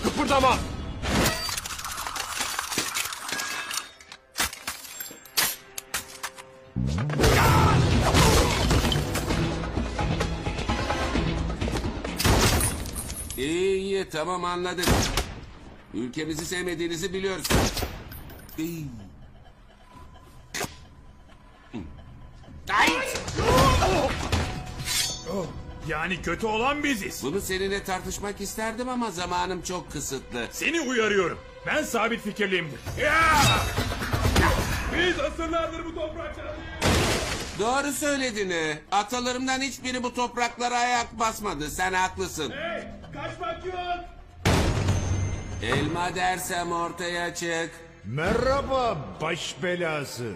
Kıpırdama! İyi, tamam, anladık. Ülkemizi sevmediğinizi biliyoruz. İyi. Ay! Yani kötü olan biziz. Bunu seninle tartışmak isterdim ama zamanım çok kısıtlı. Seni uyarıyorum. Ben sabit fikirliyimdir. Biz asırlardır bu topraklarda... Doğru söyledin. Atalarımdan hiçbiri bu topraklara ayak basmadı. Sen haklısın. Hey, kaçmak yok. Elma dersem ortaya çık. Merhaba baş belası.